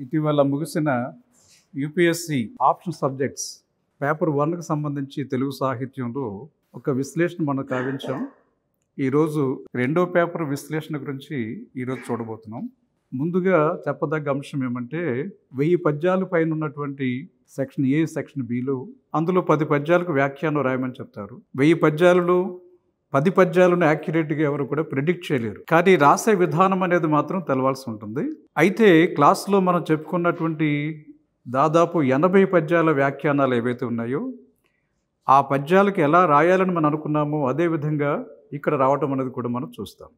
ఇటీవల ముగిసిన UPSC option subjects paper 1కి సంబంధించి తెలుగు సాహిత్యంలో ఒక విశ్లేషణ మనం కావించాం. ఈరోజు రెండో పేపర్ విశ్లేషణ గురించి ఈరోజు చూడబోతున్నాం. ముందుగా చెప్పదగ్గ అంశం ఏమంటే 1000 పద్యాలు పైన ఉన్నటువంటి సెక్షన్ ఏ, సెక్షన్ బిలో అందులో 10 పద్యాలకు వ్యాఖ్యానం రాయమని చెప్తారు. 1000 పద్యాలలో 10 పద్యాలను యాక్యురేట్గా ఎవరు కూడా ప్రిడిక్ట్ చేయలేరు. కానీ రాసే విధానం అనేది మాత్రం తెలవాల్సి ఉంటుంది. అయితే క్లాస్లో మనం చెప్పుకున్నటువంటి దాదాపు 80 పద్యాల వ్యాఖ్యానాలు ఏవైతే ఉన్నాయో ఆ పద్యాలకు ఎలా రాయాలని మనం అనుకున్నామో అదేవిధంగా ఇక్కడ రావటం అనేది కూడా మనం చూస్తాం.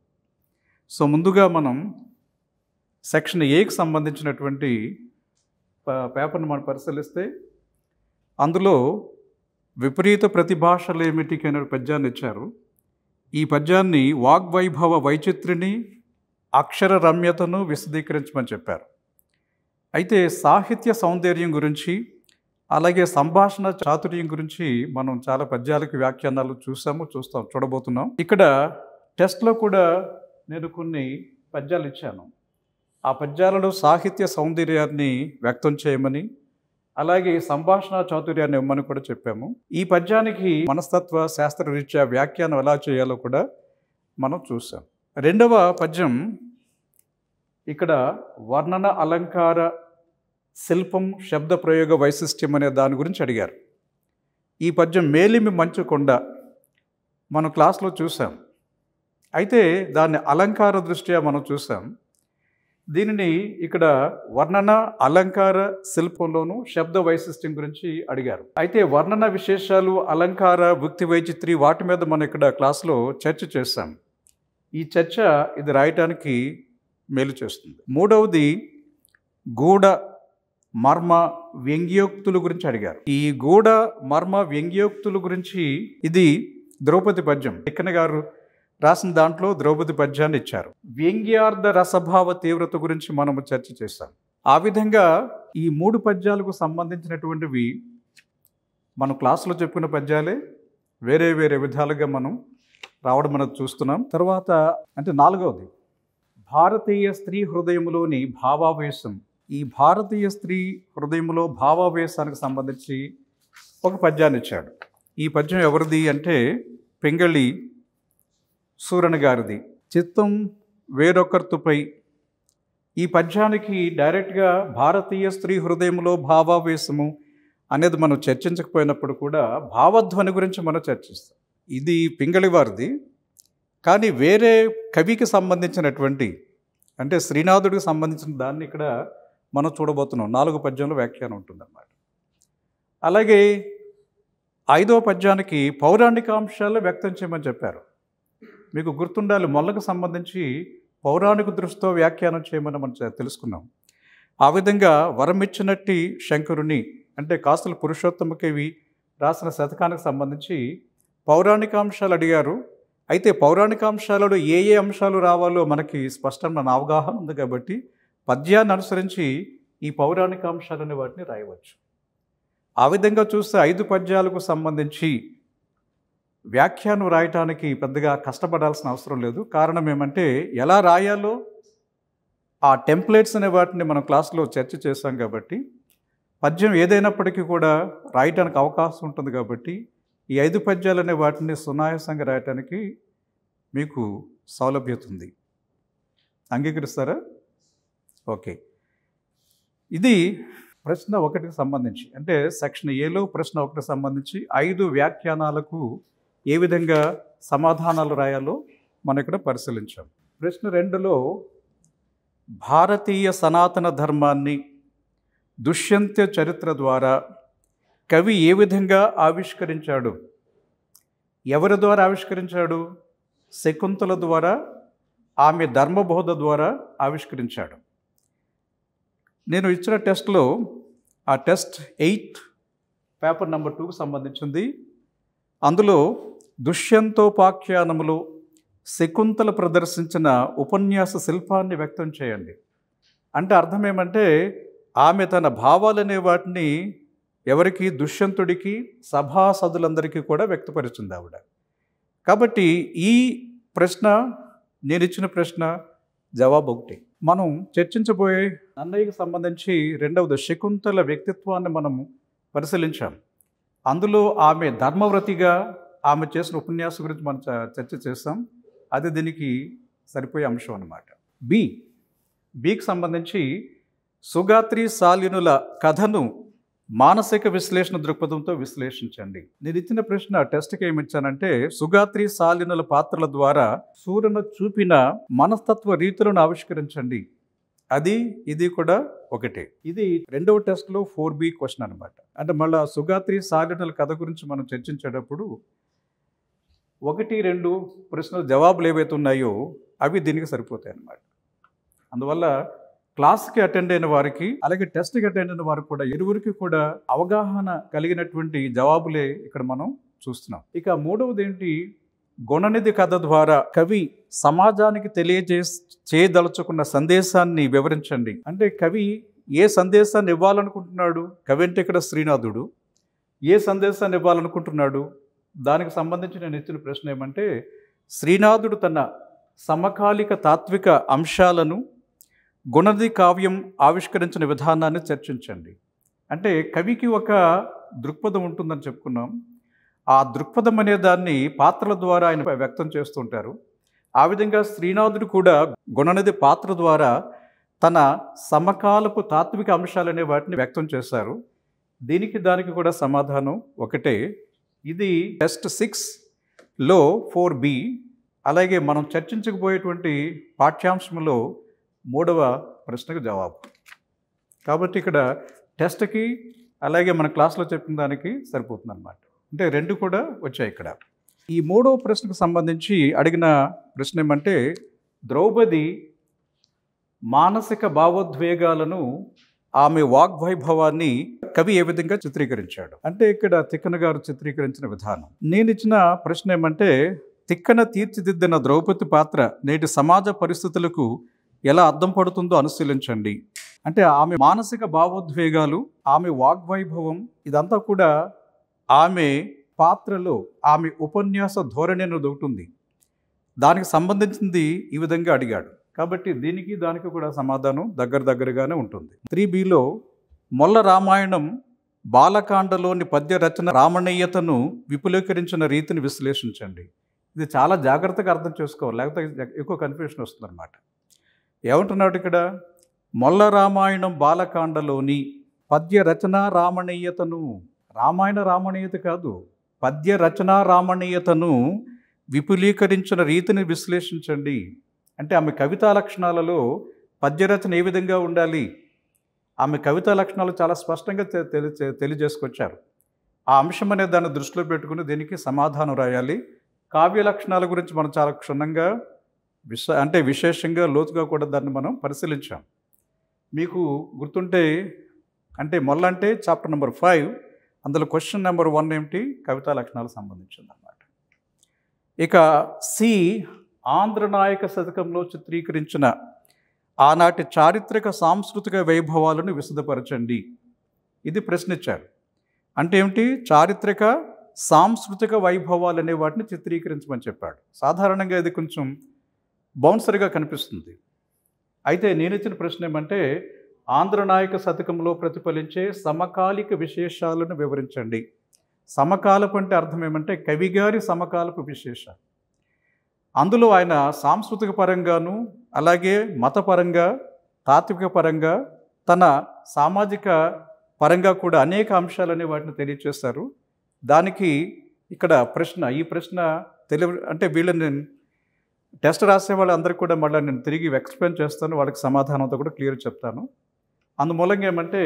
సో ముందుగా మనం సెక్షన్ ఏకి సంబంధించినటువంటి పేపర్ని మనం పరిశీలిస్తే అందులో విపరీత ప్రతిభాషలేమిటికి అనే పద్యాన్ని ఇచ్చారు. ఈ పద్యాన్ని వాగ్వైభవ వైచిత్రిని అక్షర రమ్యతను విశదీకరించమని చెప్పారు. అయితే సాహిత్య సౌందర్యం గురించి అలాగే సంభాషణ చాతుర్యం గురించి మనం చాలా పద్యాలకు వ్యాఖ్యానాలు చూడబోతున్నాం. ఇక్కడ టెస్ట్లో కూడా నేను కొన్ని పద్యాలు ఇచ్చాను. ఆ పద్యాలలో సాహిత్య సౌందర్యాన్ని వ్యక్తం చేయమని అలాగే సంభాషణ చాతుర్యాన్ని ఇవ్వమని కూడా చెప్పాము. ఈ పద్యానికి మనస్తత్వ శాస్త్రరీత్యా వ్యాఖ్యానం ఎలా చేయాలో కూడా మనం చూసాం. రెండవ పద్యం ఇక్కడ వర్ణన అలంకార శిల్పం శబ్ద ప్రయోగ వైశిష్ట్యం అనే దాని గురించి అడిగారు. ఈ పద్యం మేలిమి మంచు కొండ మనం క్లాస్లో చూసాం. అయితే దాన్ని అలంకార దృష్ట్యా మనం చూసాం. దీనిని ఇక్కడ వర్ణన అలంకార శిల్పంలోనూ శబ్ద వైశిష్ట్యం గురించి అడిగారు. అయితే వర్ణన విశేషాలు అలంకార వృత్తి వైచిత్రి వాటి మీద మనం ఇక్కడ క్లాస్లో చర్చ చేస్తాం. ఈ చర్చ ఇది రాయటానికి మేలు చేస్తుంది. మూడవది గూఢ మర్మ వ్యంగ్యోక్తుల గురించి అడిగారు. ఈ గూఢ మర్మ వ్యంగ్యోక్తుల గురించి ఇది ద్రౌపది పద్యం. తిక్కన గారు రాసిన దాంట్లో ద్రౌపది పద్యాన్ని ఇచ్చారు. వ్యంగ్యార్థ రసభావ తీవ్రత గురించి మనము చర్చ చేస్తాం. ఆ విధంగా ఈ 3 పద్యాలకు సంబంధించినటువంటివి మనం క్లాసులో చెప్పుకున్న పద్యాలే వేరే వేరే విధాలుగా మనం రావడం మనం చూస్తున్నాం. తర్వాత అంటే 4వది భారతీయ స్త్రీ హృదయంలోని భావావేశం. ఈ భారతీయ స్త్రీ హృదయంలో భావావేశానికి సంబంధించి ఒక పద్యాన్ని ఇచ్చాడు. ఈ పద్యం ఎవరిది అంటే పింగళి సూరణ గారిది. చిత్తం వేరొకర్తుపై. ఈ పద్యానికి డైరెక్ట్గా భారతీయ స్త్రీ హృదయంలో భావావేశము అనేది మనం చర్చించకపోయినప్పుడు కూడా భావధ్వని గురించి మనం చర్చిస్తాం. ఇది పింగళి వారిది. కానీ వేరే కవికి సంబంధించినటువంటి అంటే శ్రీనాథుడికి సంబంధించిన దాన్ని ఇక్కడ మనం చూడబోతున్నాం. 4 పద్యంలో వ్యాఖ్యానం ఉంటుందన్నమాట. అలాగే 5వ పద్యానికి పౌరాణిక అంశాలు వ్యక్తం చేయమని చెప్పారు. మీకు గుర్తుండాలి, మొల్లకు సంబంధించి పౌరాణిక దృష్టితో వ్యాఖ్యానం చేయమని మనం తెలుసుకున్నాం. ఆ విధంగా వరమిచ్చినట్టి శంకరుని అంటే కాసుల పురుషోత్తమ కవి రాసిన శతకానికి సంబంధించి పౌరాణిక అంశాలు అడిగారు. అయితే పౌరాణిక అంశాలలో ఏ ఏ అంశాలు రావాలో మనకి స్పష్టమైన అవగాహన ఉంది కాబట్టి పద్యాన్ని అనుసరించి ఈ పౌరాణిక అంశాలనే వాటిని రాయవచ్చు. ఆ విధంగా చూస్తే 5 పద్యాలకు సంబంధించి వ్యాఖ్యానం రాయటానికి పెద్దగా కష్టపడాల్సిన అవసరం లేదు. కారణం ఏమంటే ఎలా రాయాలో ఆ టెంప్లెట్స్ అనే వాటిని మనం క్లాస్లో చర్చ చేశాం కాబట్టి పద్యం ఏదైనప్పటికీ కూడా రాయటానికి అవకాశం ఉంటుంది కాబట్టి ఈ 5 పద్యాలు అనే వాటిని సునాయాసంగా రాయటానికి మీకు సౌలభ్యత ఉంది. అంగీకరిస్తారా? ఓకే. ఇది ప్రశ్న 1కి సంబంధించి అంటే సెక్షన్ ఏలో ప్రశ్న 1కి సంబంధించి 5 వ్యాఖ్యానాలకు ఏ విధంగా సమాధానాలు రాయాలో మనం ఇక్కడ పరిశీలించాం. ప్రశ్న 2లో భారతీయ సనాతన ధర్మాన్ని దుష్యంత్య చరిత్ర ద్వారా కవి ఏ విధంగా ఆవిష్కరించాడు? ఎవరి ద్వారా ఆవిష్కరించాడు? శకుంతల ద్వారా, ఆమె ధర్మబోధ ద్వారా ఆవిష్కరించాడు. నేను ఇచ్చిన టెస్ట్లో ఆ టెస్ట్ 8 పేపర్ నెంబర్ 2కు సంబంధించింది. అందులో దుష్యంతోపాఖ్యానములో శకుంతల ప్రదర్శించిన ఉపన్యాస శిల్పాన్ని వ్యక్తం చేయండి. అంటే అర్థం ఏమంటే ఆమె తన భావాలనే వాటిని ఎవరికి? దుష్యంతుడికి సభాసదులందరికీ కూడా వ్యక్తపరిచింది ఆవిడ. కాబట్టి ఈ ప్రశ్న నేను ఇచ్చిన ప్రశ్న జవాబు ఒకటి. మనం చర్చించబోయే నన్నయ్యకి సంబంధించి రెండవది శకుంతల వ్యక్తిత్వాన్ని మనము పరిశీలించాం. అందులో ఆమె ధర్మవ్రతిగా ఆమె చేసిన ఉపన్యాసం గురించి మనం చర్చ చేస్తాం. అది దీనికి సరిపోయే అంశం అన్నమాట. బికి సంబంధించి సుగాత్రి శాలినుల కథను మానసిక విశ్లేషణ దృక్పథంతో విశ్లేషించండి. నేను ఇచ్చిన ప్రశ్న టెస్ట్కి ఏమి ఇచ్చానంటే, సుగాత్రి శాలినుల పాత్రల ద్వారా సూర్యును చూపిన మనస్తత్వ రీతులను ఆవిష్కరించండి. ఇది కూడా ఒకటే. ఇది రెండవ టెస్ట్లో 4B క్వశ్చన్ అనమాట. అంటే మళ్ళీ సుగాత్రి శాలినుల కథ గురించి మనం చర్చించేటప్పుడు 1, 2 ప్రశ్నలు జవాబులు ఏవైతే ఉన్నాయో అవి దీనికి సరిపోతాయి అన్నమాట. అందువల్ల క్లాస్కి అటెండ్ అయిన వారికి అలాగే టెస్ట్కి అటెండ్ అయిన వారికి కూడా ఇరువురికి కూడా అవగాహన కలిగినటువంటి జవాబులే ఇక్కడ మనం చూస్తున్నాం. ఇక మూడవది ఏంటి, గుణనిధి కథ ద్వారా కవి సమాజానికి చేయదలుచుకున్న సందేశాన్ని వివరించండి. అంటే కవి ఏ సందేశాన్ని ఇవ్వాలనుకుంటున్నాడు? కవి అంటే ఇక్కడ శ్రీనాథుడు ఏ సందేశాన్ని ఇవ్వాలనుకుంటున్నాడు? దానికి సంబంధించి నేను ఇచ్చిన ప్రశ్న ఏమంటే, శ్రీనాథుడు తన సమకాలిక తాత్విక అంశాలను గుణనిధి కావ్యం ఆవిష్కరించిన విధానాన్ని చర్చించండి. అంటే కవికి ఒక దృక్పథం ఉంటుందని చెప్పుకున్నాం. ఆ దృక్పథం అనే దాన్ని పాత్రల ద్వారా ఆయన వ్యక్తం చేస్తుంటారు. ఆ విధంగా శ్రీనాథుడు కూడా గుణనిధి పాత్ర ద్వారా తన సమకాలపు తాత్విక అంశాలనే వాటిని వ్యక్తం చేశారు. దానికి కూడా సమాధానం ఒకటే. ఇది టెస్ట్ 6లో 4B. అలాగే మనం చర్చించకపోయేటువంటి పాఠ్యాంశంలో 3వ ప్రశ్నకు జవాబు. కాబట్టి ఇక్కడ టెస్ట్కి అలాగే మన క్లాస్లో చెప్పిన దానికి సరిపోతుంది అన్నమాట. అంటే 2 కూడా వచ్చాయి ఇక్కడ. ఈ 3వ ప్రశ్నకు సంబంధించి అడిగిన ప్రశ్న ఏమంటే, ద్రౌపది మానసిక భావోద్వేగాలను ఆమె వాగ్వైభవాన్ని కవి ఏ విధంగా చిత్రీకరించాడు? అంటే ఇక్కడ తిక్కన గారు చిత్రీకరించిన విధానం. నేను ఇచ్చిన ప్రశ్న ఏమంటే, తిక్కన తీర్చిదిద్దిన ద్రౌపది పాత్ర నేటి సమాజ పరిస్థితులకు ఎలా అద్దం పడుతుందో అనుశీలించండి. అంటే ఆమె మానసిక భావోద్వేగాలు, ఆమె వాగ్వైభవం ఇదంతా కూడా ఆమె పాత్రలో ఆమె ఉపన్యాస ధోరణిని దొరుకుతుంది. దానికి సంబంధించింది ఈ విధంగా అడిగాడు. కాబట్టి దానికి కూడా సమాధానం దగ్గరగానే ఉంటుంది. 3Bలో మొల్ల రామాయణం బాలకాండలోని పద్య రచన రామణీయతను విపులీకరించిన రీతిని విశ్లేషించండి. ఇది చాలా జాగ్రత్తగా అర్థం చేసుకోవాలి, లేకపోతే ఎక్కువ కన్ఫ్యూషన్ వస్తుంది అన్నమాట. ఏమంటున్నాడు ఇక్కడ, మొల్ల రామాయణం బాలకాండలోని పద్య రచన రామణీయతను, రామాయణ రామణీయత కాదు, పద్య రచన రామణీయతను విపులీకరించిన రీతిని విశ్లేషించండి. అంటే ఆమె కవితా లక్షణాలలో పద్యరచన ఏ విధంగా ఉండాలి, ఆమె కవితా లక్షణాలు చాలా స్పష్టంగా తెలియజేసుకొచ్చారు. ఆ అంశం అనే దాన్ని దృష్టిలో పెట్టుకుని దీనికి సమాధానం రాయాలి. కావ్య లక్షణాల గురించి మనం చాలా క్షుణ్ణంగా విశేషంగా లోతుగా కూడా దాన్ని మనం పరిశీలించాం. మీకు గుర్తుంటే, అంటే మొల్లంటే చాప్టర్ నెంబర్ 5, అందులో క్వశ్చన్ నెంబర్ 1 ఏమిటి, కవితా లక్షణాలకు సంబంధించింది అన్నమాట. ఇక సి, ఆంధ్రనాయక శతకంలో చిత్రీకరించిన ఆనాటి చారిత్రక సాంస్కృతిక వైభవాలను విశదపరచండి. ఇది ప్రశ్న ఇచ్చారు. అంటే ఏమిటి, చారిత్రక సాంస్కృతిక వైభవాలు అనే వాటిని చిత్రీకరించమని చెప్పాడు. సాధారణంగా ఇది కొంచెం బౌన్సర్గా కనిపిస్తుంది. అయితే నేను ఇచ్చిన ప్రశ్న ఏమంటే, ఆంధ్రనాయక శతకంలో ప్రతిఫలించే సమకాలిక విశేషాలను వివరించండి. సమకాలపు అంటే అర్థం ఏమంటే కవిగారి సమకాలపు విశేషాలు. అందులో ఆయన సాంస్కృతిక పరంగాను అలాగే మతపరంగా తాత్విక పరంగా తన సామాజిక పరంగా కూడా అనేక అంశాలనే వాటిని తెలియచేస్తారు. దానికి ఇక్కడ ఈ ప్రశ్న అంటే వీళ్ళని నేను టెస్ట్ రాసే వాళ్ళందరికీ కూడా మళ్ళీ నేను తిరిగి ఎక్స్ప్లెయిన్ చేస్తాను, వాళ్ళకి సమాధానంతో కూడా క్లియర్ చెప్తాను. అందుమూలంగా ఏమంటే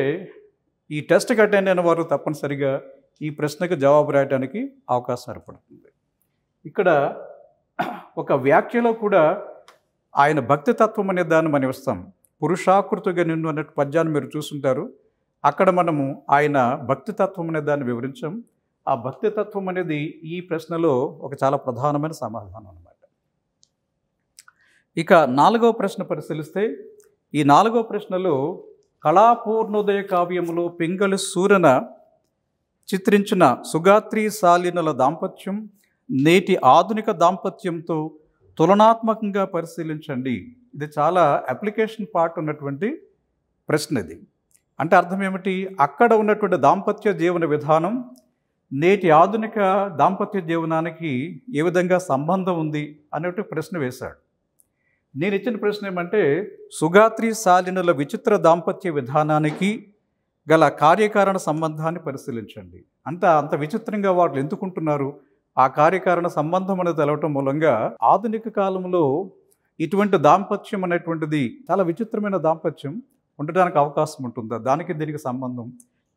ఈ టెస్ట్కి అటెండ్ అయిన వారు తప్పనిసరిగా ఈ ప్రశ్నకు జవాబు రాయడానికి అవకాశం ఏర్పడుతుంది. ఇక్కడ ఒక వ్యాఖ్యలో కూడా ఆయన భక్తి తత్వం అనే దాన్ని మనం ఇస్తాం. పురుషాకృతిగా నిన్ను అనే పద్యాన్ని మీరు చూస్తుంటారు. అక్కడ మనము ఆయన భక్తి తత్వం అనే దాన్ని వివరించాం. ఆ భక్తి తత్వం అనేది ఈ ప్రశ్నలో ఒక చాలా ప్రధానమైన సమాధానం అన్నమాట. ఇక 4వ ప్రశ్న పరిశీలిస్తే, ఈ 4వ ప్రశ్నలో కళాపూర్ణోదయ కావ్యములో పింగళి సూరన చిత్రించిన సుగాత్రి శాలినుల దాంపత్యం నేటి ఆధునిక దాంపత్యంతో తులనాత్మకంగా పరిశీలించండి. ఇది చాలా అప్లికేషన్ పార్ట్ ఉన్నటువంటి ప్రశ్న ఇది. అంటే అర్థం ఏమిటి? అక్కడ ఉన్నటువంటి దాంపత్య జీవన విధానం నేటి ఆధునిక దాంపత్య జీవనానికి ఏ విధంగా సంబంధం ఉంది అనేటువంటి ప్రశ్న వేశాడు. నేను ఇచ్చిన ప్రశ్న ఏమంటే, సుగాత్రి శాలినుల విచిత్ర దాంపత్య విధానానికి గల కార్యకారణ సంబంధాన్ని పరిశీలించండి. అంత విచిత్రంగా వాళ్ళు ఎందుకుంటున్నారు? ఆ కార్యకారణ సంబంధం అనేది తెలవటం మూలంగా ఆధునిక కాలంలో ఇటువంటి దాంపత్యం అనేటువంటిది చాలా విచిత్రమైన దాంపత్యం ఉండడానికి అవకాశం ఉంటుందా, దానికి దీనికి సంబంధం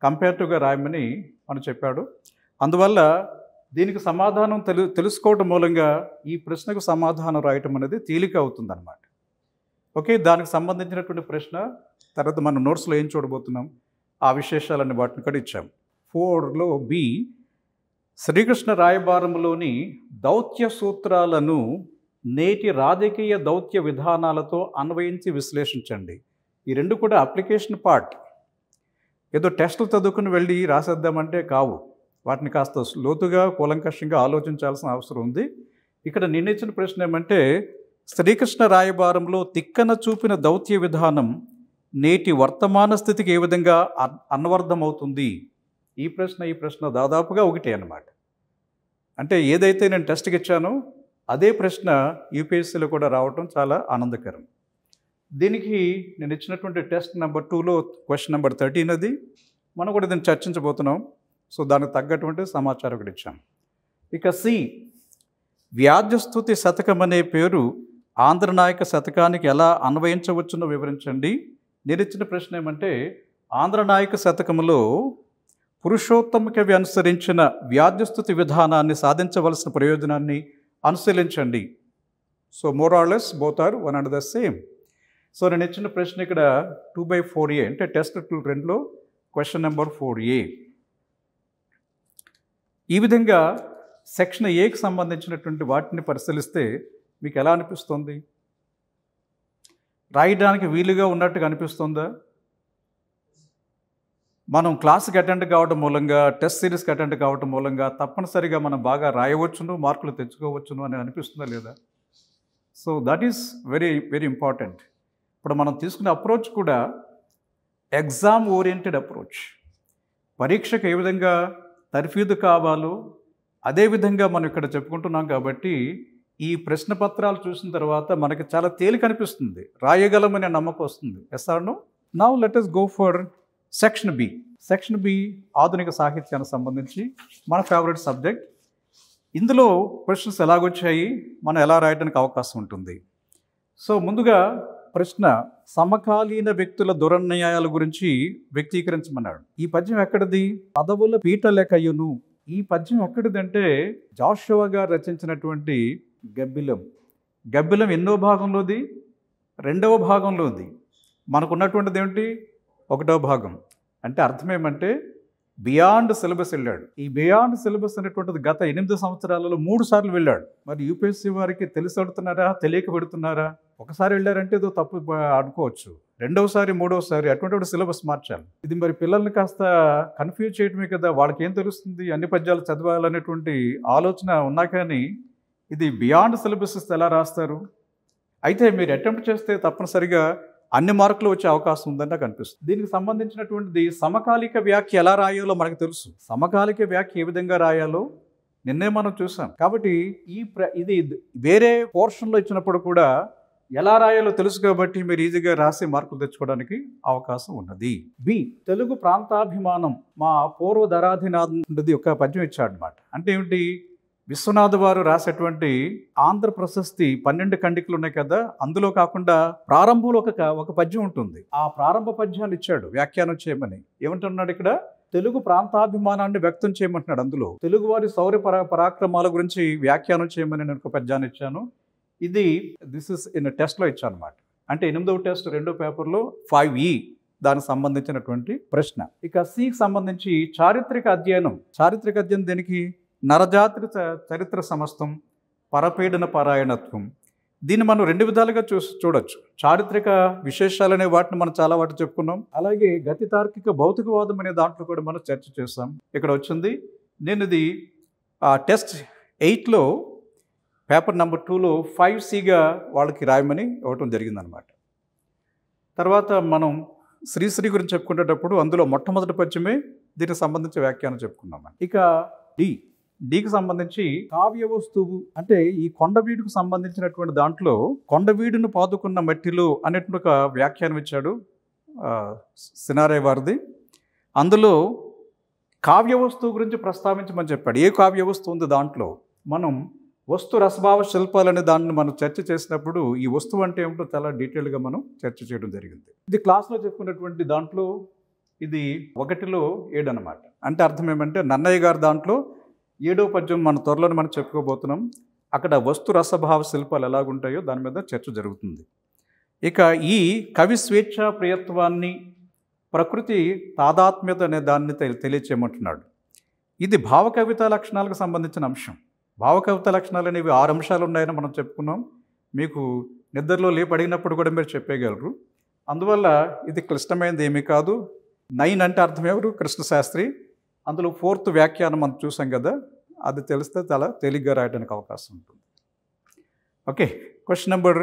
కంపేరిటివ్గా రాయమని మనం చెప్పాడు. అందువల్ల దీనికి సమాధానం తెలుసుకోవటం మూలంగా ఈ ప్రశ్నకు సమాధానం రాయటం అనేది తేలిక అవుతుందన్నమాట. ఓకే, దానికి సంబంధించినటువంటి ప్రశ్న తర్వాత మనం నోట్స్లో ఏం చూడబోతున్నాం, ఆ విశేషాలన్నీ వాటిని కూడా ఇచ్చాం. 4లో బి, శ్రీకృష్ణ రాయబారంలోని దౌత్య సూత్రాలను నేటి రాజకీయ దౌత్య విధానాలతో అన్వయించి విశ్లేషించండి. ఈ రెండు కూడా అప్లికేషన్ పార్ట్. ఏదో టెస్టులు చదువుకుని వెళ్ళి రాసేద్దామంటే కావు. వాటిని కాస్త లోతుగా కూలంకషంగా ఆలోచించాల్సిన అవసరం ఉంది. ఇక్కడ నిన్నిచ్చిన ప్రశ్న ఏమంటే, శ్రీకృష్ణ రాయబారంలో తిక్కన చూపిన దౌత్య విధానం నేటి వర్తమాన స్థితికి ఏ విధంగా అన్వర్థమవుతుంది? ఈ ప్రశ్న దాదాపుగా ఒకటే అన్నమాట. అంటే ఏదైతే నేను టెస్ట్కి ఇచ్చానో అదే ప్రశ్న యూపీఎస్సీలో కూడా రావటం చాలా ఆనందకరం. దీనికి నేను ఇచ్చినటువంటి టెస్ట్ నెంబర్ 2లో క్వశ్చన్ నెంబర్ 13 అది మనం కూడా దీన్ని చర్చించబోతున్నాం. సో దానికి తగ్గటువంటి సమాచారం కూడా ఇచ్చాం. ఇక సి, వ్యాజ్యస్తుతి శతకం అనే పేరు ఆంధ్రనాయక శతకానికి ఎలా అన్వయించవచ్చునో వివరించండి. నేను ఇచ్చిన ప్రశ్న ఏమంటే, ఆంధ్రనాయక శతకంలో పురుషోత్తమ కవి అనుసరించిన వ్యాజ్యస్తుతి విధానాన్ని సాధించవలసిన ప్రయోజనాన్ని అనుశీలించండి. So more or less both are one and the same. So నేను ఇచ్చిన ప్రశ్న ఇక్కడ 2/4A అంటే టెస్ట్ 2లో క్వశ్చన్ నెంబర్ 4A. ఈ విధంగా సెక్షన్ ఏకి సంబంధించినటువంటి వాటిని పరిశీలిస్తే మీకు ఎలా అనిపిస్తుంది? రాయడానికి వీలుగా ఉన్నట్టుగా అనిపిస్తుందా? మనం క్లాస్కి అటెండ్ కావడం మూలంగా, టెస్ట్ సిరీస్కి అటెండ్ కావడం మూలంగా తప్పనిసరిగా మనం బాగా రాయవచ్చును, మార్కులు తెచ్చుకోవచ్చును అని అనిపిస్తుందా లేదా? So that is very very important. ఇప్పుడు మనం తీసుకునే అప్రోచ్ కూడా ఎగ్జామ్ ఓరియంటెడ్ అప్రోచ్. పరీక్షకు ఏ విధంగా తర్ఫీదు కావాలో అదేవిధంగా మనం ఇక్కడ చెప్పుకుంటున్నాం. కాబట్టి ఈ ప్రశ్న పత్రాలు చూసిన తర్వాత మనకి చాలా తేలిక అనిపిస్తుంది, రాయగలమనే నమ్మకం వస్తుంది. Yes or no? Now let us go for section B. Section B ఆధునిక సాహిత్యానికి సంబంధించి మన ఫేవరెట్ సబ్జెక్ట్. ఇందులో క్వశ్చన్స్ ఎలాగొచ్చాయి, మనం ఎలా రాయడానికి అవకాశం ఉంటుంది. సో ముందుగా ప్రశ్న, సమకాలీన వ్యక్తుల దురన్యాయాల గురించి వ్యక్తీకరించమన్నాడు. ఈ పద్యం ఎక్కడిది? పదవుల పీటలెకయును. ఈ పద్యం ఎక్కడిదంటే జాషువా గారు రచించినటువంటి గబ్బిలం. గబ్బిలం ఎన్నో భాగంలోది? 2వ భాగంలోది. మనకున్నటువంటిది ఏమిటి? 1వ భాగం. అంటే అర్థం ఏమంటే బియాండ్ సిలబస్ వెళ్ళాడు. ఈ బియాండ్ సిలబస్ అనేటువంటిది గత 8 సంవత్సరాలలో 3 సార్లు వెళ్ళాడు. మరి యూపీఎస్సీ వారికి తెలిసి పెడుతున్నారా, తెలియక పెడుతున్నారా? ఒకసారి వెళ్ళారంటే ఏదో తప్పు అనుకోవచ్చు, 2వసారి 3వసారి అటువంటి సిలబస్ మార్చాలి. ఇది మరి పిల్లల్ని కాస్త కన్ఫ్యూజ్ చేయడమే కదా. వాళ్ళకి ఏం తెలుస్తుంది, అన్ని పద్యాలు చదవాలనేటువంటి ఆలోచన ఉన్నా కానీ ఇది బియాండ్ సిలబస్ ఎలా రాస్తారు? అయితే మీరు అటెంప్ట్ చేస్తే తప్పనిసరిగా అన్ని మార్కులు వచ్చే అవకాశం ఉందని నాకు అనిపిస్తుంది. దీనికి సంబంధించినటువంటిది సమకాలిక వ్యాఖ్య ఎలా రాయాలో మనకు తెలుసు. సమకాలిక వ్యాఖ్య ఏ విధంగా రాయాలో నిన్నే మనం చూసాం. కాబట్టి ఇది వేరే పోర్షన్లో ఇచ్చినప్పుడు కూడా ఎలా రాయాలో తెలుసు కాబట్టి మీరు ఈజీగా రాసి మార్కులు తెచ్చుకోవడానికి అవకాశం ఉన్నది. బి, తెలుగు ప్రాంతాభిమానం మా పూర్వధరాధినాథుడిది ఒక పద్యం ఇచ్చాడు అనమాట. అంటే ఏమిటి? విశ్వనాథ్ వారు రాసేటువంటి ఆంధ్ర ప్రశస్తి 12 ఖండికలు ఉన్నాయి కదా, అందులో కాకుండా ప్రారంభంలో ఒక పద్యం ఉంటుంది. ఆ ప్రారంభ పద్యాలు ఇచ్చాడు వ్యాఖ్యానం చేయమని. ఏమంటున్నాడు ఇక్కడ? తెలుగు ప్రాంతాభిమానాన్ని వ్యక్తం చేయమంటున్నాడు. అందులో తెలుగువారి శౌర్య పరాక్రమాల గురించి వ్యాఖ్యానం చేయమని నేను ఒక పద్యాన్ని ఇచ్చాను. దిస్ ఇస్ ఇన్ టెస్ట్లో ఇచ్చాను అనమాట. అంటే 8వ టెస్ట్ 2వ పేపర్లో 5E దానికి సంబంధించినటువంటి ప్రశ్న. ఇక సికి సంబంధించి చారిత్రక అధ్యయనం. చారిత్రక అధ్యయనం దేనికి? నరజాతి చరిత్ర సమస్తం, పరపీడన పారాయణత్వం. దీన్ని మనం 2 విధాలుగా చూడొచ్చు. చారిత్రక విశేషాలనే వాటిని మనం చాలా వాటి చెప్పుకున్నాం. అలాగే గతి తార్కిక భౌతికవాదం అనే దాంట్లో కూడా మనం చర్చ చేస్తాం. ఇక్కడ వచ్చింది. నేను ఇది టెస్ట్ 8లో పేపర్ నెంబర్ 2లో 5Cగా వాళ్ళకి రాయమని ఇవ్వటం జరిగిందనమాట. తర్వాత మనం శ్రీశ్రీ గురించి చెప్పుకునేటప్పుడు అందులో మొట్టమొదటి పద్యమే దీనికి సంబంధించి వ్యాఖ్యానం చెప్పుకున్నాం. ఇక డీకి సంబంధించి కావ్య వస్తువు అంటే ఈ కొండవీడుకు సంబంధించినటువంటి దాంట్లో కొండవీడును పాదుకున్న మట్టిలో అనేటువంటి ఒక వ్యాఖ్యానం ఇచ్చాడు సినారే వారిది. అందులో కావ్య వస్తువు గురించి ప్రస్తావించమని చెప్పాడు. ఏ కావ్య వస్తువు ఉంది దాంట్లో? మనం వస్తు రసభావ శిల్పాలనే దాన్ని మనం చర్చ చేసినప్పుడు ఈ వస్తువు అంటే ఏమిటో చాలా డీటెయిల్గా మనం చర్చ చేయడం జరిగింది. ఇది క్లాస్లో చెప్పుకున్నటువంటి దాంట్లో ఇది 1లో 7 అనమాట. అంటే అర్థం ఏమంటే నన్నయ్య గారు దాంట్లో 7వ పద్యం మన త్వరలోనే మనం చెప్పుకోబోతున్నాం. అక్కడ వస్తు రసభావ శిల్పాలు ఎలాగుంటాయో దాని మీద చర్చ జరుగుతుంది. ఇక ఈ కవి స్వేచ్ఛ ప్రియత్వాన్ని ప్రకృతి తాదాత్మ్యత అనే దాన్ని తెలియచేయమంటున్నాడు. ఇది భావకవితా లక్షణాలకు సంబంధించిన అంశం. భావకవితా లక్షణాలు అనేవి 6 అంశాలు ఉన్నాయని మనం చెప్పుకున్నాం. మీకు నిద్రలో లేపి అడిగినప్పుడు కూడా మీరు చెప్పేయగలరు. అందువల్ల ఇది క్లిష్టమైనది ఏమీ కాదు. 9 అంటే అర్థం ఎవరు? కృష్ణశాస్త్రి. అందులో 4th వ్యాఖ్యానం మనం చూసాం కదా, అది తెలిస్తే చాలా తేలిగ్గా రాయడానికి అవకాశం ఉంటుంది. ఓకే, క్వశ్చన్ నెంబర్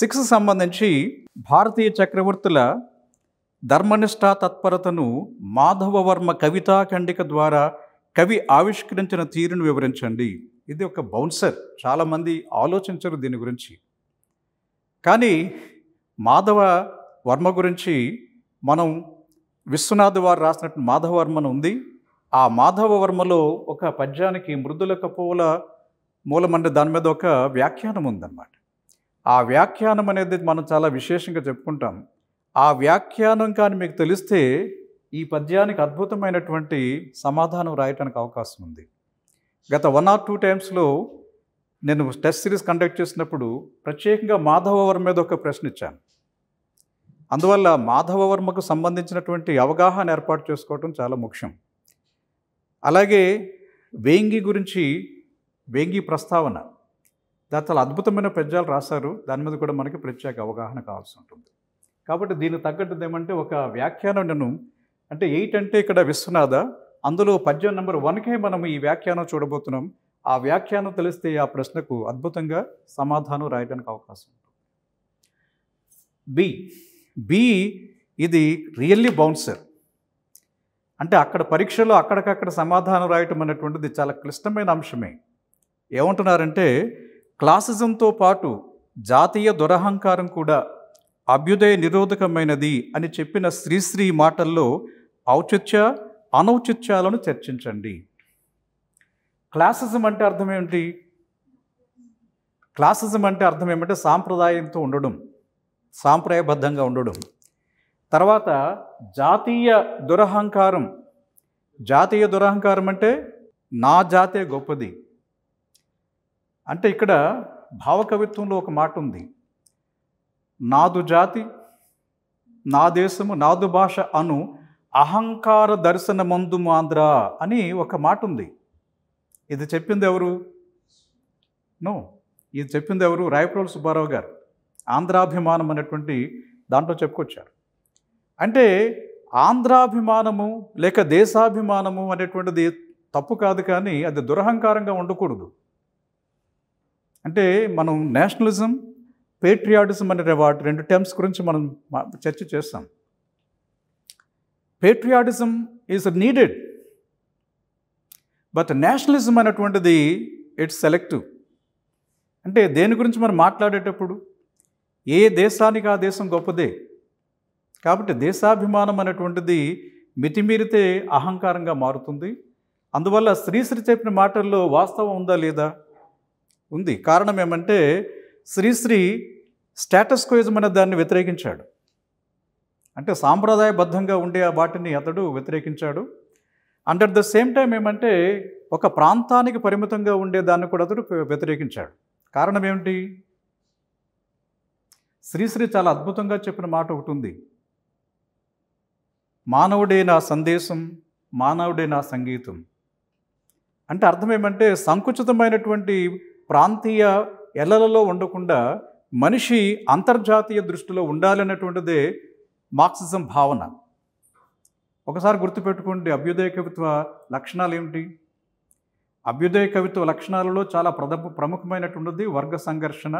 6 సంబంధించి భారతీయ చక్రవర్తుల ధర్మనిష్ఠా తత్పరతను మాధవవర్మ కవితా ఖండిక ద్వారా కవి ఆవిష్కరించిన తీరును వివరించండి. ఇది ఒక బౌన్సర్, చాలామంది ఆలోచించరు దీని గురించి. కానీ మాధవ వర్మ గురించి మనం విశ్వనాథ్ వారు రాసినట్టు మాధవవర్మను ఉంది. ఆ మాధవవర్మలో ఒక పద్యానికి మృదుల కపోల మూలమంటే దాని మీద ఒక వ్యాఖ్యానం ఉందన్నమాట. ఆ వ్యాఖ్యానం అనేది మనం చాలా విశేషంగా చెప్పుకుంటాం. ఆ వ్యాఖ్యానం కానీ మీకు తెలిస్తే ఈ పద్యానికి అద్భుతమైనటువంటి సమాధానం రాయటానికి అవకాశం ఉంది. గత 1 or 2 టైమ్స్లో నేను టెస్ట్ సిరీస్ కండక్ట్ చేసినప్పుడు ప్రత్యేకంగా మాధవవర్మ మీద ఒక ప్రశ్న ఇచ్చాను. అందువల్ల మాధవవర్మకు సంబంధించినటువంటి అవగాహన ఏర్పాటు చేసుకోవటం చాలా ముఖ్యం. అలాగే వేంగి గురించి, వేంగి ప్రస్తావన, చాలా అద్భుతమైన పద్యాలు రాశారు. దాని మీద కూడా మనకి ప్రత్యేక అవగాహన కావాల్సి ఉంటుంది. కాబట్టి దీనికి తగ్గట్టుది ఏమంటే ఒక వ్యాఖ్యానం నేను అంటే 8 అంటే ఇక్కడ విశ్వనాథ, అందులో పద్యం నెంబర్ 1కే మనం ఈ వ్యాఖ్యానం చూడబోతున్నాం. ఆ వ్యాఖ్యానం తెలిస్తే ఆ ప్రశ్నకు అద్భుతంగా సమాధానం రాయడానికి అవకాశం ఉంటుంది. బి ఇది రియల్లీ బౌన్సర్. అంటే అక్కడ పరీక్షలో అక్కడికక్కడ సమాధానం రాయటం అనేటువంటిది చాలా క్లిష్టమైన అంశమే. ఏమంటున్నారంటే క్లాసిజంతో పాటు జాతీయ దురహంకారం కూడా అభ్యుదయ నిరోధకమైనది అని చెప్పిన శ్రీశ్రీ మాటల్లో ఔచిత్య అనౌచిత్యాలను చర్చించండి. క్లాసిజం అంటే అర్థం ఏమిటి? క్లాసిజం అంటే అర్థం ఏమంటే సాంప్రదాయంతో ఉండడం, సాంప్రదాయబద్ధంగా ఉండడం. తర్వాత జాతీయ దురహంకారం. జాతీయ దురహంకారం అంటే నా జాతే గొప్పది. అంటే ఇక్కడ భావకవిత్వంలో ఒక మాట ఉంది, నాదు జాతి, నా దేశము, నాదు భాష అను అహంకార దర్శన మందు ఆంధ్ర అని ఒక మాట ఉంది. ఇది చెప్పింది ఎవరు? ఇది చెప్పింది ఎవరు? రాయప్రోలు సుబ్బారావు గారు. ఆంధ్రాభిమానం అనేటువంటి దాంట్లో చెప్పుకొచ్చారు. అంటే ఆంధ్రాభిమానము లేక దేశాభిమానము అనేటువంటిది తప్పు కాదు, కానీ అది దురహంకారంగా ఉండకూడదు. అంటే మనం నేషనలిజం, పేట్రియాటిజం అనే వాటి 2 టర్మ్స్ గురించి మనం చర్చ చేస్తాం. Patriotism is needed, but nationalism అనేటువంటిది ఇట్స్ సెలెక్టివ్. అంటే దేని గురించి మనం మాట్లాడేటప్పుడు ఏ దేశానికి ఆ దేశం గొప్పదే. కాబట్టి దేశాభిమానం అనేటువంటిది మితిమీరితే అహంకారంగా మారుతుంది. అందువల్ల శ్రీశ్రీ చెప్పిన మాటల్లో వాస్తవం ఉందా లేదా? ఉంది. కారణం ఏమంటే శ్రీశ్రీ స్టేటస్ కోయిజం అనే దాన్ని వ్యతిరేకించాడు. అంటే సాంప్రదాయబద్ధంగా ఉండే ఆ వాటిని అతడు వ్యతిరేకించాడు. And at the same time ఏమంటే ఒక ప్రాంతానికి పరిమితంగా ఉండే దాన్ని కూడా అతడు వ్యతిరేకించాడు. కారణం ఏమిటి? శ్రీశ్రీ చాలా అద్భుతంగా చెప్పిన మాట ఒకటి ఉంది, మానవుడే నా సందేశం, మానవుడే నా సంగీతం. అంటే అర్థం ఏమంటే సంకుచితమైనటువంటి ప్రాంతీయ ఎల్లలలో ఉండకుండా మనిషి అంతర్జాతీయ దృష్టిలో ఉండాలనేటువంటిదే మార్క్సిజం భావన. ఒకసారి గుర్తుపెట్టుకోండి, అభ్యుదయ కవిత్వ లక్షణాలు ఏమిటి? అభ్యుదయ కవిత్వ లక్షణాలలో చాలా ప్రముఖమైనటువంటిది వర్గ సంఘర్షణ,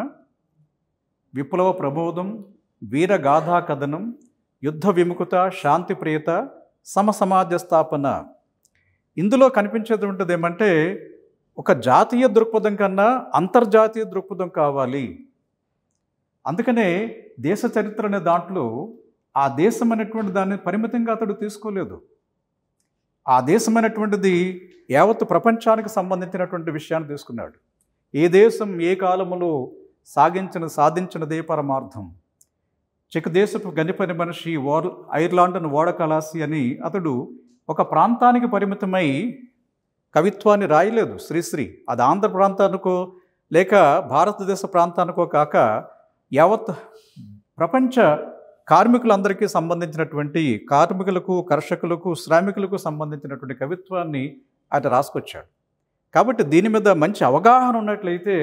విప్లవ ప్రబోధం, వీరగాథా కథనం, యుద్ధ విముఖత, శాంతి ప్రియత, సమసమాజ స్థాపన. ఇందులో కనిపించేటువంటిది ఏమంటే ఒక జాతీయ దృక్పథం కన్నా అంతర్జాతీయ దృక్పథం కావాలి. అందుకనే దేశ చరిత్ర అనే దాంట్లో ఆ దేశం అనేటువంటి దాన్ని పరిమితంగా అతడు తీసుకోలేదు. ఆ దేశం అనేటువంటిది యావత్తు ప్రపంచానికి సంబంధించినటువంటి విషయాన్ని తీసుకున్నాడు. ఏ దేశం ఏ కాలములో సాధించినదే పరమార్థం. చెక్ దేశపు గనిపని మనిషి ఐర్లాండ్ను ఓడకలాసి అని అతడు ఒక ప్రాంతానికి పరిమితమై కవిత్వాన్ని రాయలేదు. శ్రీశ్రీ అది ఆంధ్ర ప్రాంతానికో లేక భారతదేశ ప్రాంతానికో కాక యావత్ ప్రపంచ కార్మికులందరికీ సంబంధించినటువంటి కార్మికులకు, కర్షకులకు, శ్రామికులకు సంబంధించినటువంటి కవిత్వాన్ని ఆయన రాసుకొచ్చాడు. కాబట్టి దీని మీద మంచి అవగాహన ఉన్నట్లయితే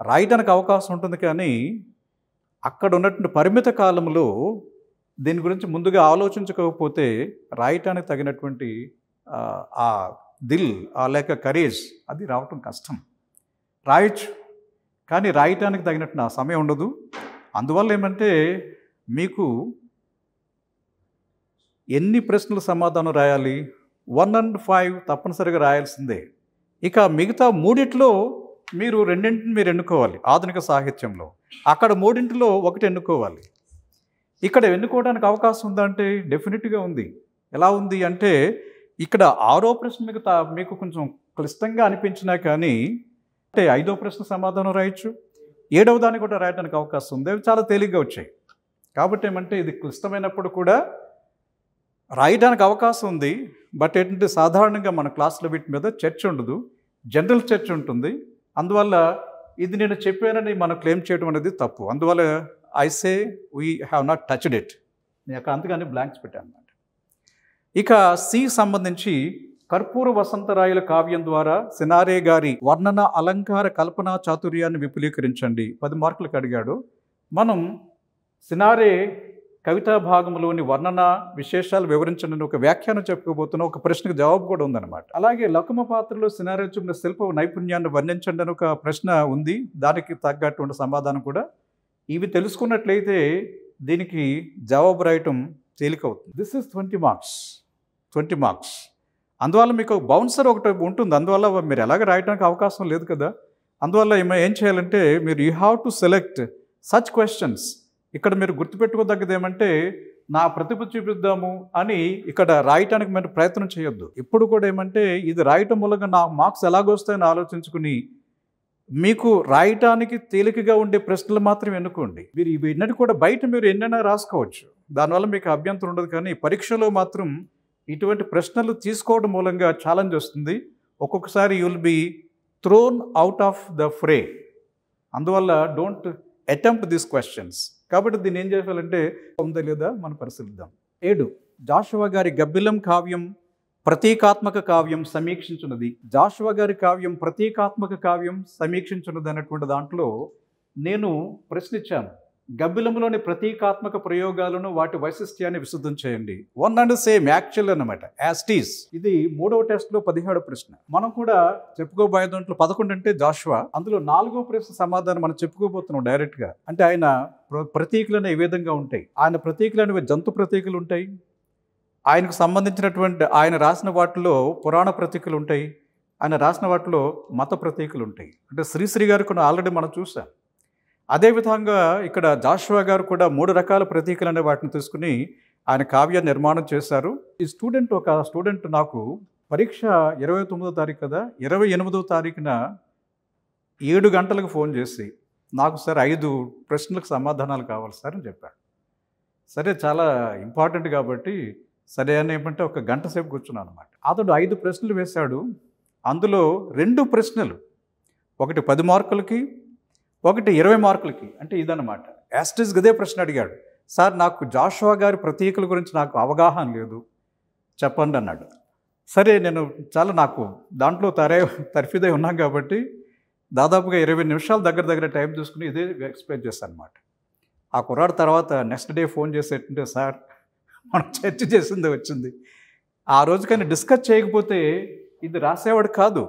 రాయడానికి అవకాశం ఉంటుంది. కానీ అక్కడ ఉన్నటువంటి పరిమిత కాలంలో దీని గురించి ముందుగా ఆలోచించకపోతే రాయటానికి తగినటువంటి ఆ దిల్ లేక కరేజ్ అది రావటం కష్టం. రాయొచ్చు కానీ రాయటానికి తగినట్టు ఆ సమయం ఉండదు. అందువల్ల ఏమంటే మీకు ఎన్ని ప్రశ్నలు సమాధానం రాయాలి? 1 and 5 తప్పనిసరిగా రాయాల్సిందే. ఇక మిగతా మూడిట్లో మీరు రెండింటిని మీరు ఎన్నుకోవాలి. ఆధునిక సాహిత్యంలో అక్కడ మూడింటిలో ఒకటి ఎన్నుకోవాలి. ఇక్కడ ఎన్నుకోవడానికి అవకాశం ఉందంటే డెఫినెట్గా ఉంది. ఎలా ఉంది అంటే ఇక్కడ 6వ ప్రశ్న మీకు కొంచెం క్లిష్టంగా అనిపించినా కానీ అంటే 5వ ప్రశ్న సమాధానం రాయొచ్చు, 7వ దాన్ని కూడా రాయడానికి అవకాశం ఉంది. అవి చాలా తేలిగ్గా వచ్చాయి. కాబట్టి ఏమంటే ఇది క్లిష్టమైనప్పుడు కూడా రాయడానికి అవకాశం ఉంది. బట్ ఏంటంటే సాధారణంగా మన క్లాసులో వీటి మీద చర్చ ఉండదు, జనరల్ చర్చ ఉంటుంది. అందువల్ల ఇది నేను చెప్పానని మనం క్లెయిమ్ చేయడం అనేది తప్పు. అందువల్ల I say we have not touched it. నేను అక్కడ అందుకని బ్లాంక్స్ పెట్టాను అన్నమాట. ఇక సి సంబంధించి కర్పూర వసంతరాయల కావ్యం ద్వారా సినారే గారి వర్ణన, అలంకార, కల్పనా చాతుర్యాన్ని విపులీకరించండి. 10 మార్కులకు అడిగాడు. మనం సినారే కవితా భాగంలోని వర్ణన విశేషాలు వివరించండి ఒక వ్యాఖ్యానం చెప్పుకోబోతున్న ఒక ప్రశ్నకు జవాబు కూడా ఉందన్నమాట. అలాగే లకుమ పాత్రలో సినారే చూపిన శిల్ప నైపుణ్యాన్ని వర్ణించండి అని ఒక ప్రశ్న ఉంది. దానికి తగ్గటువంటి సమాధానం కూడా ఇవి తెలుసుకున్నట్లయితే దీనికి జవాబు రాయటం తేలికవుతుంది. This is 20 marks. అందువల్ల మీకు బౌన్సర్ ఒకటి ఉంటుంది. అందువల్ల మీరు ఎలాగ రాయడానికి అవకాశం లేదు కదా. అందువల్ల ఏం చేయాలంటే మీరు you have to select such questions. ఇక్కడ మీరు గుర్తుపెట్టుకోదగ్గది ఏమంటే నా ప్రతిభ చూపిద్దాము అని ఇక్కడ రాయటానికి మీరు ప్రయత్నం చేయొద్దు. ఎప్పుడు కూడా ఏమంటే ఇది రాయటం మూలంగా నా మార్క్స్ ఎలాగొస్తాయని ఆలోచించుకుని మీకు రాయటానికి తేలికగా ఉండే ప్రశ్నలు మాత్రం ఎన్నుకోండి. మీరు ఇవన్నీ కూడా బయట మీరు ఎన్నైనా రాసుకోవచ్చు, దానివల్ల మీకు అభ్యంతరం ఉండదు. కానీ పరీక్షలో మాత్రం ఇటువంటి ప్రశ్నలు తీసుకోవడం మూలంగా ఛాలెంజ్ వస్తుంది. ఒక్కొక్కసారి you will be thrown out of the fray. అందువల్ల డోంట్ అటెంప్ట్ దిస్ క్వశ్చన్స్. కాబట్టి దీన్ని ఏం చేయాలంటే ఉందా లేదా మనం పరిశీలిద్దాం. 7 జాషువా గారి గబ్బిలం కావ్యం ప్రతీకాత్మక కావ్యం సమీక్షించున్నది. జాషువా గారి కావ్యం ప్రతీకాత్మక కావ్యం సమీక్షించున్నది అనేటువంటి దాంట్లో నేను ప్రశ్నించాను. గబ్బిలంలోని ప్రతీకాత్మక ప్రయోగాలను వాటి వైశిష్ట్యాన్ని విశుద్ధం చేయండి. 1 and same యాక్చువల్ అనమాట, యాస్టీస్. ఇది 3వ టెస్ట్లో 17వ ప్రశ్న. మనం కూడా చెప్పుకోబోయే దాంట్లో 11 అంటే జాషువా. అందులో 4వ ప్రశ్న సమాధానం మనం చెప్పుకోబోతున్నాం డైరెక్ట్గా. అంటే ఆయన ప్రతీకులను ఏ విధంగా ఉంటాయి? ఆయన ప్రతీకులు అనేవి జంతు ప్రతీకులు ఉంటాయి. ఆయనకు సంబంధించినటువంటి ఆయన రాసిన వాటిలో పురాణ ప్రతీకులు ఉంటాయి. ఆయన రాసిన వాటిలో మత ప్రతీకులు ఉంటాయి. అంటే శ్రీశ్రీ గారు కూడా ఆల్రెడీ మనం చూసాం. అదేవిధంగా ఇక్కడ జాషువా గారు కూడా 3 రకాల ప్రతీకలు అనే వాటిని తీసుకుని ఆయన కావ్య నిర్మాణం చేశారు. ఈ ఒక స్టూడెంట్ నాకు పరీక్ష 29వ తారీఖు కదా, 28వ తారీఖున 7 గంటలకు ఫోన్ చేసి నాకు సార్ 5 ప్రశ్నలకు సమాధానాలు కావాలి సార్ అని చెప్పాడు. సరే చాలా ఇంపార్టెంట్ కాబట్టి సరే అని ఏమంటే ఒక గంట సేపు కూర్చున్నాను అనమాట. అతడు 5 ప్రశ్నలు వేశాడు. అందులో 2 ప్రశ్నలు, ఒకటి 10 మార్కులకి, ఒకటి 20 మార్కులకి. అంటే ఇదన్నమాట. యాస్టిస్ గదే ప్రశ్న అడిగాడు. సార్ నాకు జాషువా గారి ప్రతీకల గురించి నాకు అవగాహన లేదు, చెప్పండి అన్నాడు. సరే నేను నాకు దాంట్లో తర్ఫీదై ఉన్నాం కాబట్టి దాదాపుగా 20 నిమిషాలు దగ్గర టైం తీసుకుని ఇదే ఎక్స్ప్లెయిన్ చేశాను అనమాట. ఆ కుర్రాడు తర్వాత నెక్స్ట్ డే ఫోన్ చేసేటంటే సార్ మనం చర్చ చేసింది వచ్చింది. ఆ రోజు కానీ డిస్కస్ చేయకపోతే ఇది రాసేవాడు కాదు.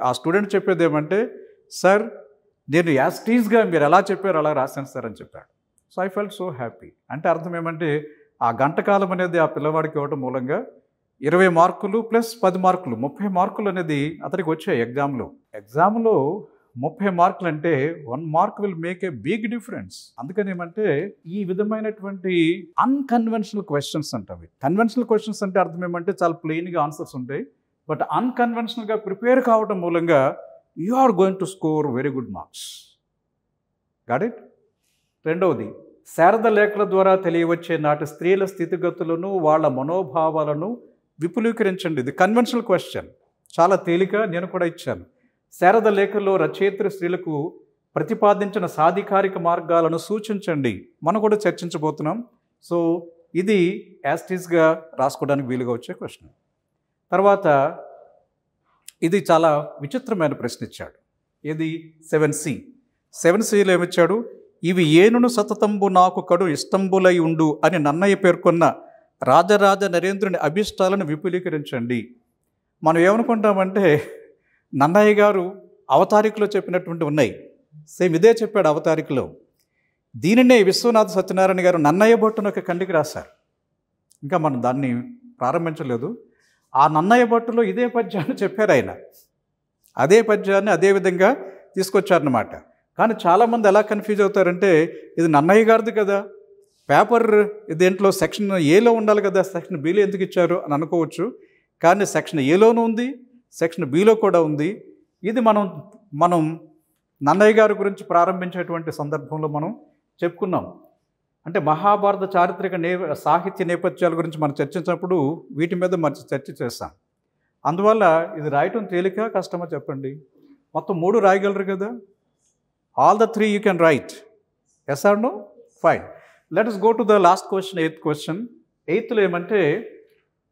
ఆ స్టూడెంట్ చెప్పేది ఏమంటే, సార్ నేను యాస్టీస్గా మీరు ఎలా చెప్పారు అలా రాశాను సార్ అని చెప్పాడు. So I felt so happy. అంటే అర్థం ఏమంటే ఆ గంట కాలం అనేది ఆ పిల్లవాడికి ఇవ్వడం మూలంగా 20 మార్కులు ప్లస్ 10 మార్కులు 30 మార్కులు అనేది అతనికి వచ్చాయి ఎగ్జామ్లో. 30 మార్కులు అంటే 1 mark will make a big difference. అందుకని ఏమంటే ఈ విధమైనటువంటి అన్కన్వెన్షనల్ క్వశ్చన్స్ అంటవి. కన్వెన్షనల్ క్వశ్చన్స్ అంటే అర్థం ఏమంటే చాలా ప్లెయిన్గా ఆన్సర్స్ ఉంటాయి. బట్ అన్కన్వెన్షనల్గా ప్రిపేర్ కావడం మూలంగా you are going to score very good marks. Got it? రెండవది, శారద లేఖల ద్వారా తెలియవచ్చే నాటి స్త్రీల స్థితిగతులను వాళ్ళ మనోభావాలను విపులీకరించండి. ఇది కన్వెన్షనల్ క్వశ్చన్, చాలా తేలిక. నేను కూడా ఇచ్చాను. శారద లేఖల్లో రచయిత్రి స్త్రీలకు ప్రతిపాదించిన సాధికారిక మార్గాలను సూచించండి. మనం కూడా చర్చించబోతున్నాం. సో ఇది యాస్టీస్గా రాసుకోవడానికి వీలుగా వచ్చే క్వశ్చన్. తర్వాత ఇది చాలా విచిత్రమైన ప్రశ్న ఇచ్చాడు. ఇది 7C. 7Cలో ఏమిచ్చాడు? ఇవి ఏనును సతతంబు నాకు కడు ఇష్టంబులై ఉండు అని నన్నయ్య పేర్కొన్న రాజరాజ నరేంద్రుని అభిష్టాలను విపులీకరించండి. మనం ఏమనుకుంటామంటే నన్నయ్య గారు అవతారికలో చెప్పినటువంటి ఉన్నాయి. సేమ్ ఇదే చెప్పాడు అవతారికలో. దీనినే విశ్వనాథ సత్యనారాయణ గారు నన్నయ్య భట్టును ఒక ఖండిక రాశారు. ఇంకా మనం దాన్ని ప్రారంభించలేదు. ఆ నన్నయ్య భట్టులో ఇదే పద్యాన్ని చెప్పారు ఆయన. అదే పద్యాన్ని అదే విధంగా తీసుకొచ్చారన్నమాట. కానీ చాలామంది ఎలా కన్ఫ్యూజ్ అవుతారంటే ఇది నన్నయ్య గారిది కదా, పేపర్ దేంట్లో సెక్షన్ ఏలో ఉండాలి కదా, సెక్షన్ బిలో ఎందుకు ఇచ్చారు అని అనుకోవచ్చు. కానీ సెక్షన్ ఏలోనూ ఉంది, సెక్షన్ బిలో కూడా ఉంది. ఇది మనం నన్నయ్య గారి గురించి ప్రారంభించేటువంటి సందర్భంలో మనం చెప్పుకున్నాం. అంటే మహాభారత చారిత్రక సాహిత్య నేపథ్యాల గురించి మనం చర్చించినప్పుడు వీటి మీద మంచి చర్చ చేస్తాం. అందువల్ల ఇది రాయటం తేలిక కష్టమో చెప్పండి? మొత్తం 3 రాయగలరు కదా. All the 3 you can write. Yes or no? Fine. Let us go to the last question, 8th question. 8thలో ఏమంటే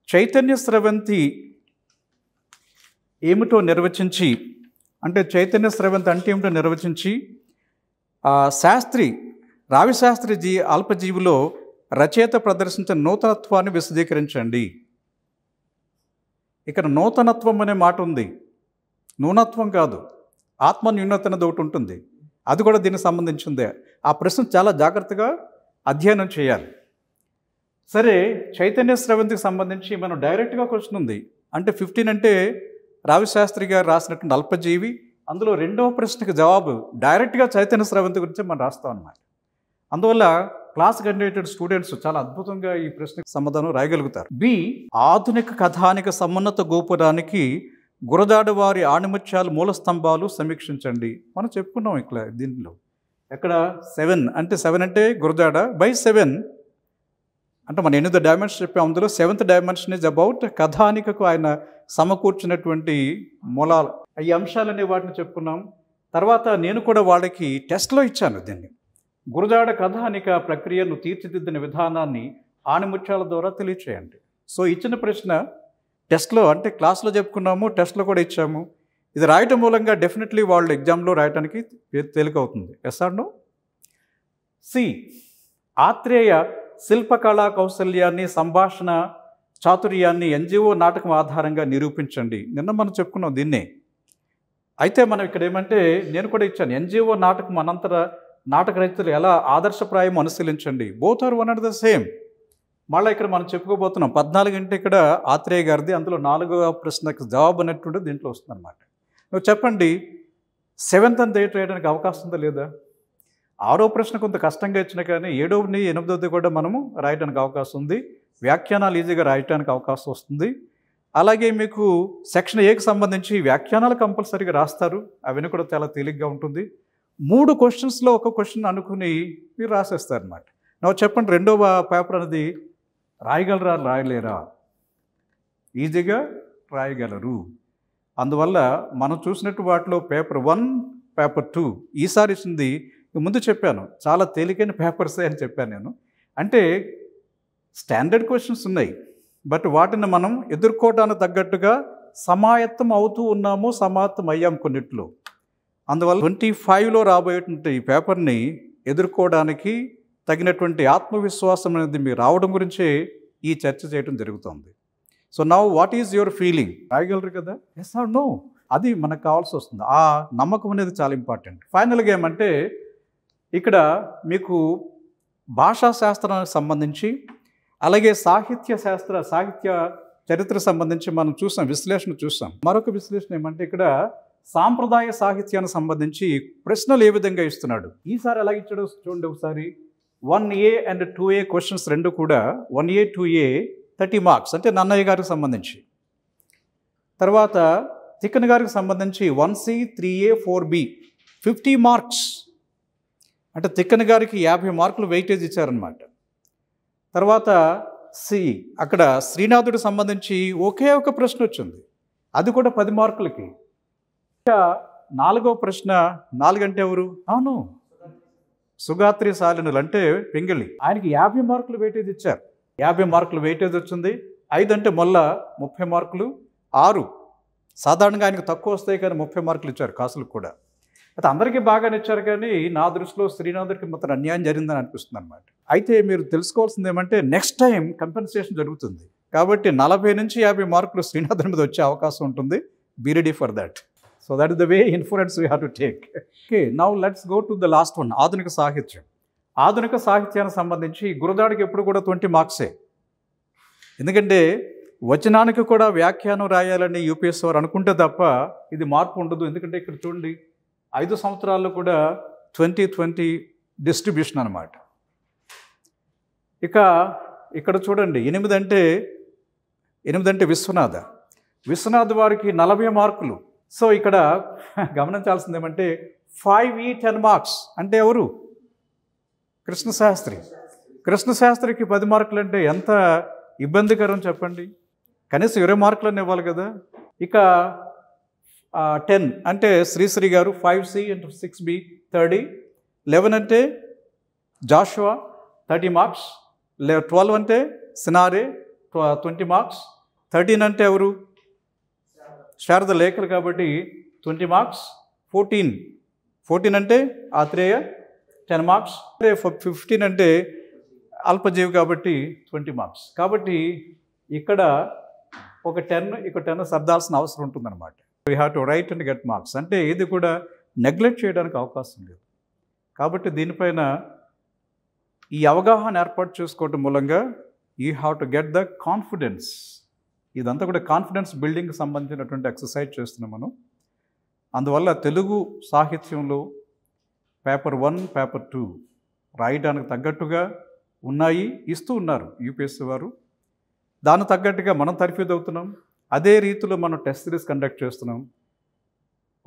చైతన్య స్రవంతి ఏమిటో నిర్వచించి, అంటే చైతన్య స్రవంతి అంటే ఏమిటో నిర్వచించి రావిశాస్త్రి అల్పజీవిలో రచయిత ప్రదర్శించిన నూతనత్వాన్ని విశదీకరించండి. ఇక్కడ నూతనత్వం అనే మాట ఉంది, నూనత్వం కాదు. ఆత్మన్యూనత అనేది ఒకటి ఉంటుంది, అది కూడా దీనికి సంబంధించిందే. ఆ ప్రశ్న చాలా జాగ్రత్తగా అధ్యయనం చేయాలి. సరే, చైతన్య స్రవంతికి సంబంధించి మనం డైరెక్ట్గా క్వశ్చన్ ఉంది. అంటే 15 అంటే రావిశాస్త్రి గారు రాసినటువంటి అల్పజీవి. అందులో 2వ ప్రశ్నకి జవాబు డైరెక్ట్గా చైతన్య స్రవంతి గురించి మనం రాస్తాం అన్నమాట. అందువల్ల క్లాస్ కండక్టెడ్ స్టూడెంట్స్ చాలా అద్భుతంగా ఈ ప్రశ్నకు సమాధానం రాయగలుగుతారు. బి, ఆధునిక కథానిక సమున్నత గోపురానికి గురజాడ వారి ఆణిముత్యాలు మూల స్తంభాలు సమీక్షించండి. మనం చెప్పుకున్నాం ఇక్కడ దీంట్లో. ఎక్కడ 7 అంటే 7 అంటే గురజాడ బై 7 అంటే మనం 8 డైమెన్షన్ చెప్పాం. అందులో 7th డైమెన్షన్ ఈజ్ అబౌట్ కథానికకు ఆయన సమకూర్చినటువంటి మూలాలు. ఈ అంశాలనే వాటిని చెప్పుకున్నాం. తర్వాత నేను కూడా వాళ్ళకి టెస్ట్లో ఇచ్చాను దీన్ని. గురజాడ కథానిక ప్రక్రియను తీర్చిదిద్దిన విధానాన్ని ఆణిముత్యాల ద్వారా తెలియచేయండి. సో ఇచ్చిన ప్రశ్న టెస్ట్లో అంటే క్లాస్లో చెప్పుకున్నాము, టెస్ట్లో కూడా ఇచ్చాము. ఇది రాయటం మూలంగా డెఫినెట్లీ వాళ్ళు ఎగ్జామ్లో రాయటానికి తేలికవుతుంది. Yes or no? C, Atreya శిల్పకళా కౌశల్యాన్ని సంభాషణ చాతుర్యాన్ని ఎన్జిఓ నాటకం ఆధారంగా నిరూపించండి. నిన్న మనం చెప్పుకున్నాం దీన్నే. అయితే మనం ఇక్కడ ఏమంటే నేను కూడా ఇచ్చాను, ఎన్జిఓ నాటకం అనంతర నాటక రచయితలు ఎలా ఆదర్శప్రాయం అనుశీలించండి. Both are one and the same. మళ్ళీ ఇక్కడ మనం చెప్పుకోబోతున్నాం 14 అంటే ఇక్కడ ఆత్రేయ గారిది. అందులో 4వ ప్రశ్నకు జవాబు అనేటువంటి దీంట్లో వస్తుంది అనమాట. నువ్వు చెప్పండి, 7th అండ్ 8th రాయడానికి అవకాశం ఉందా లేదా? 6వ ప్రశ్న కొంత కష్టంగా ఇచ్చినా కానీ 7వది 8వది కూడా మనము రాయడానికి అవకాశం ఉంది. వ్యాఖ్యానాలు ఈజీగా రాయటానికి అవకాశం వస్తుంది. అలాగే మీకు సెక్షన్ ఏకి సంబంధించి వ్యాఖ్యానాలు కంపల్సరీగా రాస్తారు, అవన్నీ కూడా చాలా తేలిగ్గా ఉంటుంది. 3 క్వశ్చన్స్లో ఒక క్వశ్చన్ అనుకుని మీరు రాసేస్తారు అనమాట. నువ్వు చెప్పండి, 2వ పేపర్ అనేది రాయగలరా రాయలేరా? ఈజీగా రాయగలరు. అందువల్ల మనం చూసినట్టు వాటిలో పేపర్ 1, పేపర్ 2 ఈసారి ఇచ్చింది ముందు చెప్పాను చాలా తేలికైన పేపర్సే అని చెప్పాను నేను. అంటే స్టాండర్డ్ క్వశ్చన్స్ ఉన్నాయి, బట్ వాటిని మనం ఎదుర్కోవడానికి తగ్గట్టుగా సమాయత్తం అవుతూ ఉన్నాము, సమాయత్తం అయ్యాం కొన్నిట్లో. అందువల్ల 25లో రాబోయేటువంటి ఈ పేపర్ని ఎదుర్కోవడానికి తగినటువంటి ఆత్మవిశ్వాసం అనేది మీరు రావడం గురించే ఈ చర్చ చేయడం జరుగుతుంది. So now what is your feeling? రాయగలరు కదా? Yes or no? అది మనకు కావాల్సి వస్తుంది. ఆ నమ్మకం అనేది చాలా ఇంపార్టెంట్. ఫైనల్గా ఏమంటే ఇక్కడ మీకు భాషా శాస్త్రానికి సంబంధించి అలాగే సాహిత్య చరిత్ర సంబంధించి మనం చూసాం, విశ్లేషణ చూసాం. మరొక విశ్లేషణ ఏమంటే ఇక్కడ సాంప్రదాయ సాహిత్యానికి సంబంధించి ప్రశ్నలు ఏ విధంగా ఇస్తున్నాడు. ఈసారి ఎలా ఇచ్చాడో చూడండి ఒకసారి. 1A అండ్ 2A క్వశ్చన్స్ రెండు కూడా 1A 2A 30 మార్క్స్ అంటే నన్నయ్య గారికి సంబంధించి. తర్వాత తిక్కన గారికి సంబంధించి 1C 3A 4B 50 మార్క్స్ అంటే తిక్కన గారికి 50 మార్కులు వెయిటేజ్ ఇచ్చారనమాట. తర్వాత సి అక్కడ శ్రీనాథుడికి సంబంధించి ఒకే ఒక ప్రశ్న వచ్చింది, అది కూడా 10 మార్కులకి. ఇంకా 4వ ప్రశ్న, 4 అంటే ఎవరు? అవును, సుగాత్రి శాలినులు అంటే పింగళి. ఆయనకి 50 మార్కులు వెయిటేజ్ ఇచ్చారు. 50 మార్కులు వెయిటేజ్ వచ్చింది. 5 అంటే మళ్ళా 30 మార్కులు. 6 సాధారణంగా ఆయనకు తక్కువ వస్తాయి కానీ 30 మార్కులు ఇచ్చారు కాసులకు కూడా. అయితే అందరికీ బాగానే ఇచ్చారు కానీ నా దృష్టిలో శ్రీనాథుడికి మొత్తం అన్యాయం జరిగిందని అనిపిస్తుంది అనమాట. అయితే మీరు తెలుసుకోవాల్సింది ఏమంటే నెక్స్ట్ టైం కంపెన్సేషన్ జరుగుతుంది కాబట్టి 40 నుంచి 50 మార్కులు శ్రీనాథుడి మీద వచ్చే అవకాశం ఉంటుంది. Be ready for that. So that is the way influence we have to take. Okay, now let's go to the last one, ఆధునిక సాహిత్యం. ఆధునిక సాహిత్యానికి సంబంధించి గురదాడికి ఎప్పుడు కూడా 20 మార్క్సే. ఎందుకంటే వచనానికి కూడా వ్యాఖ్యానం రాయాలని యూపీఎస్సీ వారు అనుకుంటే తప్ప ఇది మార్పు ఉండదు. ఎందుకంటే ఇక్కడ చూడండి 5 సంవత్సరాల్లో కూడా 20-20 డిస్ట్రిబ్యూషన్ అనమాట. ఇక్కడ చూడండి 8 అంటే విశ్వనాథ్ వారికి 40 మార్కులు. సో ఇక్కడ గమనించాల్సింది ఏమంటే 5E 10 మార్క్స్ అంటే ఎవరు? కృష్ణశాస్త్రికి 10 మార్కులు అంటే ఎంత ఇబ్బందికరం చెప్పండి. కనీసం 20 మార్కులన్నీ ఇవ్వాలి కదా. ఇక 10 అంటే శ్రీశ్రీ గారు 5C and 6B 30. 11 అంటే జాషువా 30 మార్క్స్. 12 అంటే సినారే 20 మార్క్స్. 13 అంటే ఎవరు? శారద లేఖలు కాబట్టి 20 మార్క్స్. 14 అంటే ఆత్రేయ 10 మార్క్స్. 15 అంటే అల్పజీవి కాబట్టి 20 మార్క్స్. కాబట్టి ఇక్కడ ఒక 10 సర్దాల్సిన అవసరం ఉంటుందన్నమాట. We have to right and get marks. అంటే ఇది కూడా నెగ్లెక్ట్ చేయడానికి అవకాశం లేదు. కాబట్టి దీనిపైన ఈ అవగాహన ఏర్పాటు చేసుకోవటం మూలంగా you have to get the confidence. ఇదంతా కూడా కాన్ఫిడెన్స్ బిల్డింగ్కి సంబంధించినటువంటి ఎక్సర్సైజ్ చేస్తున్నాం మనం. అందువల్ల తెలుగు సాహిత్యంలో పేపర్ 1, పేపర్ 2 రాయడానికి తగ్గట్టుగా ఉన్నాయి, ఇస్తూ ఉన్నారు యూపీఎస్సీ వారు. దానికి తగ్గట్టుగా మనం తర్ఫీదు అవుతున్నాం. అదే రీతిలో మనం టెస్ట్ సిరీస్ కండక్ట్ చేస్తున్నాం.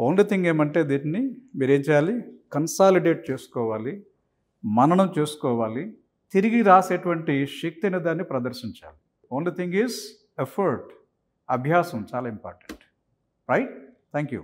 ఓన్లీ థింగ్ ఏమంటే దీన్ని మీరేం చేయాలి? కన్సాలిడేట్ చేసుకోవాలి, మననం చేసుకోవాలి, తిరిగి రాసేటువంటి శక్తి అనే దాన్ని ప్రదర్శించాలి. ఓన్లీ థింగ్ ఈజ్ ఎఫర్ట్, అభ్యాసం చాలా ఇంపార్టెంట్. రైట్? Thank you.